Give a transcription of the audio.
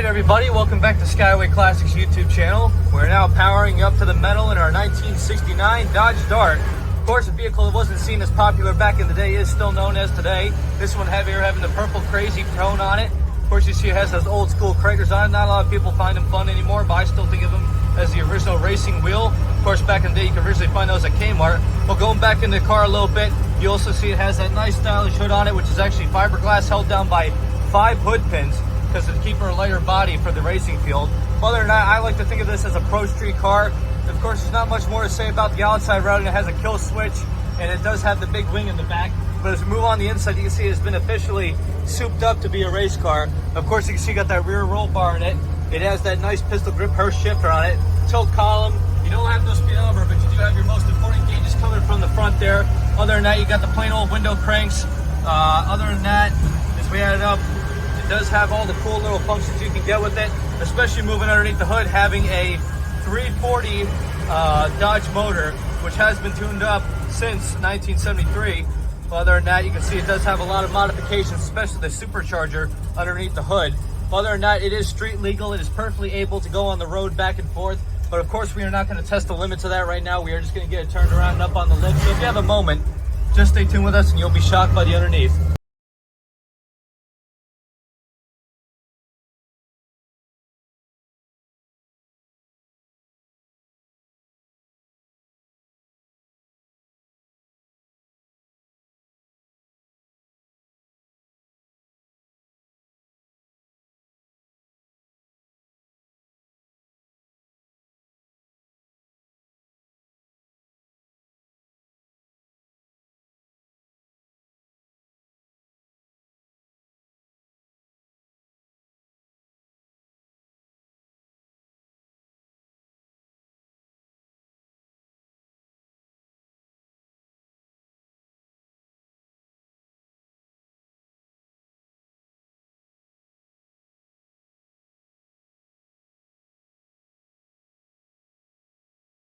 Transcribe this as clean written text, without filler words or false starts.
Alright everybody, welcome back to Skyway Classics YouTube channel. We're now powering up to the metal in our 1969 Dodge Dart. Of course, a vehicle that wasn't seen as popular back in the day is still known as today. This one having the purple crazy tone on it. Of course, you see it has those old school craters on it. Not a lot of people find them fun anymore, but I still think of them as the original racing wheel. Of course, back in the day, you could originally find those at Kmart. Well, going back in the car a little bit, you also see it has that nice stylish hood on it, which is actually fiberglass held down by 5 hood pins, because to keep her a lighter body for the racing field. Other than that, I like to think of this as a pro street car. Of course, there's not much more to say about the outside routing. It has a kill switch, and it does have the big wing in the back. But as we move on the inside, you can see it's been officially souped up to be a race car. Of course, you can see you got that rear roll bar in it. It has that nice pistol grip Hurst shifter on it. Tilt column. You don't have no speedometer, but you do have your most important gauges covered from the front there. Other than that, you got the plain old window cranks. Other than that, as we add it up, does have all the cool little functions you can get with it, especially moving underneath the hood, having a 340 Dodge motor, which has been tuned up since 1973. Other than that, you can see it does have a lot of modifications, especially the supercharger underneath the hood. Other than that, it is street legal. It is perfectly able to go on the road back and forth. But of course, we are not going to test the limits of that right now. We are just going to get it turned around and up on the lip. So if you have a moment, just stay tuned with us and you'll be shocked by the underneath.